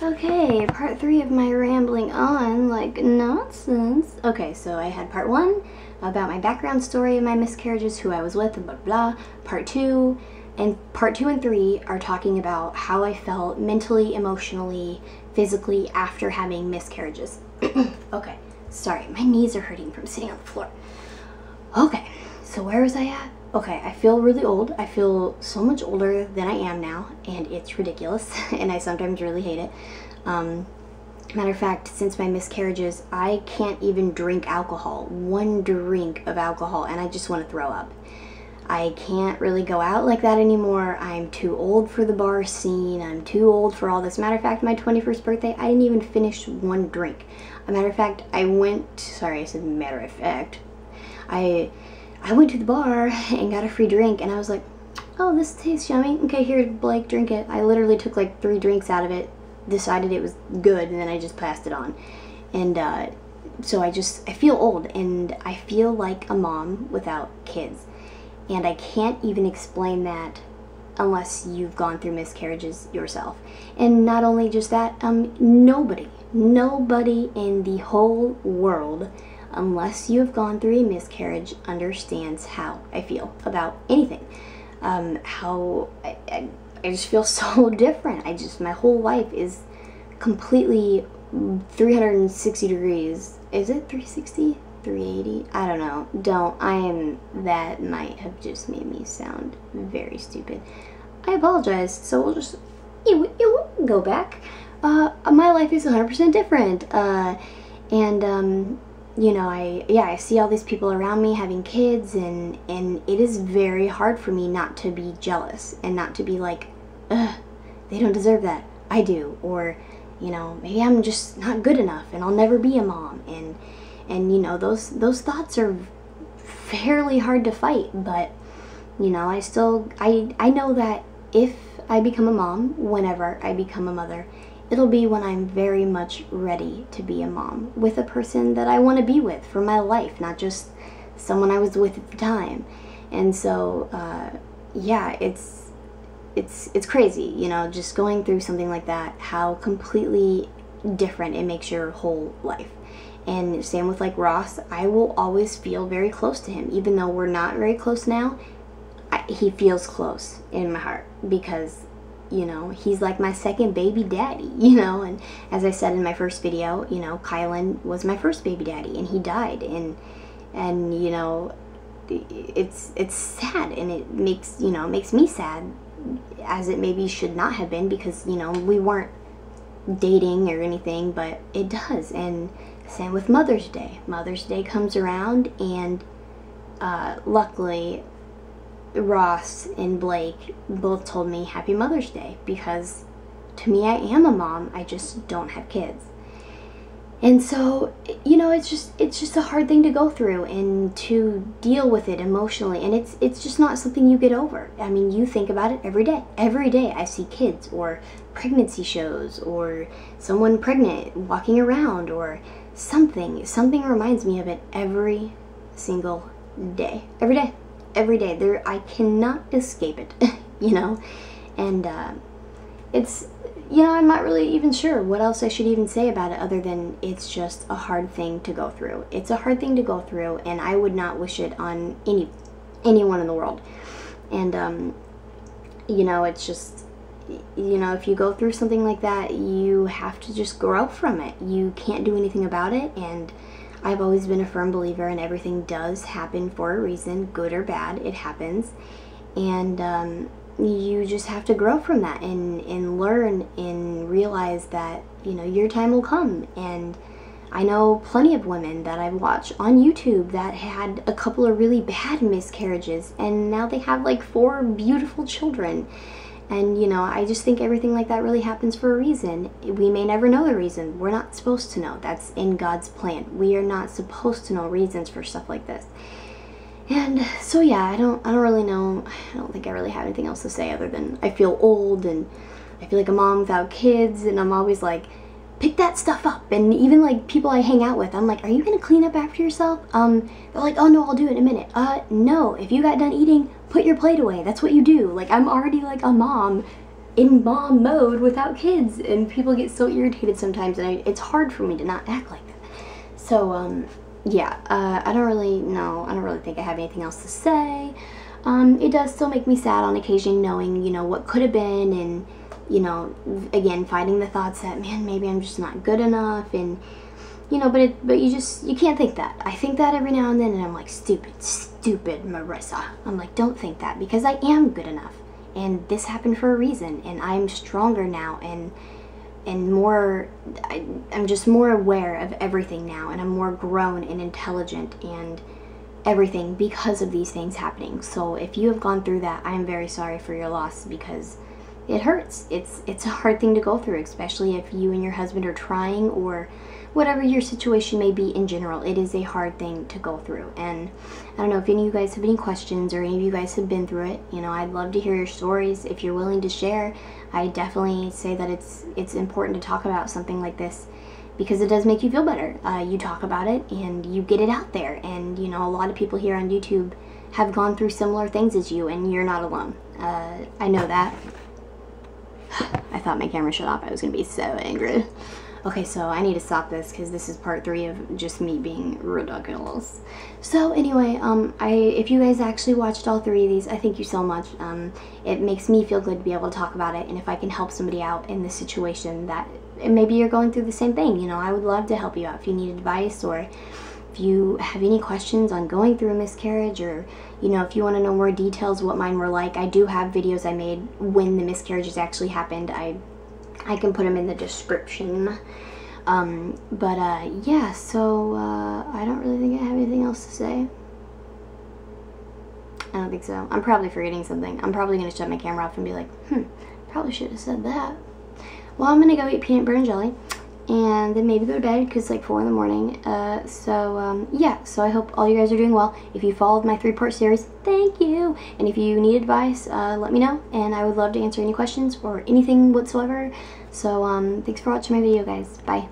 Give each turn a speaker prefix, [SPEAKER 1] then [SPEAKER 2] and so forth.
[SPEAKER 1] Okay, part 3 of my rambling on like nonsense. Okay, so I had part 1 about my background story of my miscarriages, who I was with, and blah blah. Part 2 and 3 are talking about how I felt mentally, emotionally, physically after having miscarriages. Okay, sorry, my knees are hurting from sitting on the floor. Okay, so where was I at? Okay, I feel really old. I feel so much older than I am now, and it's ridiculous, and I sometimes really hate it. Matter of fact, since my miscarriages, I can't even drink alcohol. One drink of alcohol, and I just want to throw up. I can't really go out like that anymore. I'm too old for the bar scene. I'm too old for all this. Matter of fact, my 21st birthday, I didn't even finish one drink. A matter of fact, I went to the bar and got a free drink, and I was like, oh, this tastes yummy. Okay, here, Blake, drink it. I literally took like 3 drinks out of it, decided it was good, and then I just passed it on. And so I feel old, and I feel like a mom without kids. And I can't even explain that unless you've gone through miscarriages yourself. And not only just that, nobody in the whole world, unless you have gone through a miscarriage, understands how I feel about anything. How I just feel so different. My whole life is completely 360 degrees. Is it 360? 380? I don't know. That might have just made me sound very stupid. I apologize. So we'll just, go back. My life is 100% different. You know, I see all these people around me having kids, and it is very hard for me not to be jealous and not to be like, ugh, they don't deserve that. I do. Or, you know, maybe I'm just not good enough and I'll never be a mom. And you know, those thoughts are fairly hard to fight, but, you know, I know that if I become a mom, whenever I become a mother, it'll be when I'm very much ready to be a mom with a person that I want to be with for my life, not just someone I was with at the time. And so, yeah, it's crazy, you know, just going through something like that, how completely different it makes your whole life. And same with like Ross, I will always feel very close to him, even though we're not very close now. He feels close in my heart because, you know, he's like my second baby daddy, you know. And as I said in my first video, you know, Kylan was my first baby daddy, and he died, and you know, it's sad, and it makes me sad, as it maybe should not have been, because, you know, we weren't dating or anything, but it does. And same with Mother's Day. Mother's Day comes around, and luckily Ross and Blake both told me Happy Mother's Day, because to me, I am a mom, I just don't have kids. And so, you know, it's just a hard thing to go through and to deal with it emotionally, and it's just not something you get over. I mean, you think about it every day. Every day I see kids or pregnancy shows or someone pregnant walking around or something reminds me of it every single day. Every day. I cannot escape it, you know. And it's, you know, I'm not really even sure what else I should even say about it, other than it's just a hard thing to go through. It's a hard thing to go through, and I would not wish it on anyone in the world. And you know, it's just, you know, if you go through something like that, you have to just grow from it. You can't do anything about it, and I've always been a firm believer in everything does happen for a reason, good or bad, it happens. And you just have to grow from that and learn and realize that, you know, your time will come. And I know plenty of women that I've watched on YouTube that had a couple of really bad miscarriages, and now they have like 4 beautiful children. And, you know, I just think everything like that really happens for a reason. We may never know the reason. We're not supposed to know. That's in God's plan. We are not supposed to know reasons for stuff like this. And so, yeah, I don't really know. I don't think I really have anything else to say other than I feel old, and I feel like a mom without kids, and I'm always like, pick that stuff up. And even like people I hang out with, I'm like, are you gonna clean up after yourself? They're like, oh no, I'll do it in a minute. No, if you got done eating, put your plate away. That's what you do. Like, I'm already like a mom in mom mode without kids, and people get so irritated sometimes, and it's hard for me to not act like that. So yeah, I don't really think I have anything else to say. It does still make me sad on occasion knowing, you know, what could have been, and, you know, again, fighting the thoughts that, man, maybe I'm just not good enough, and, you know, but you can't think that. I think that every now and then, and I'm like, stupid Marissa. I'm like, don't think that, because I am good enough, and this happened for a reason, and I'm stronger now, and more, I'm just more aware of everything now, and I'm more grown and intelligent and everything because of these things happening. So if you have gone through that, I am very sorry for your loss, because it hurts. It's a hard thing to go through, especially if you and your husband are trying, or whatever your situation may be in general. It is a hard thing to go through. And I don't know if any of you guys have any questions, or any of you guys have been through it. You know, I'd love to hear your stories. If you're willing to share, I definitely say that it's important to talk about something like this, because it does make you feel better. You talk about it and you get it out there, and, you know, a lot of people here on YouTube have gone through similar things as you, and you're not alone. I know that. I thought my camera shut off. I was gonna be so angry. Okay, so I need to stop this, because this is part 3 of just me being ridiculous. So anyway, if you guys actually watched all 3 of these, I thank you so much. It makes me feel good to be able to talk about it, and if I can help somebody out in this situation that maybe you're going through the same thing, you know, I would love to help you out. If you need advice, or if you have any questions on going through a miscarriage, or, you know, if you want to know more details what mine were like, I do have videos I made when the miscarriages actually happened. I can put them in the description. Yeah, so I don't really think I have anything else to say. I don't think so. I'm probably forgetting something. I'm probably going to shut my camera off and be like, probably should have said that. Well, I'm going to go eat peanut butter and jelly, and then maybe go to bed, because it's like 4 in the morning. Yeah, so I hope all you guys are doing well. If you followed my 3-part series, thank you. And if you need advice, let me know, and I would love to answer any questions or anything whatsoever. So thanks for watching my video, guys. Bye.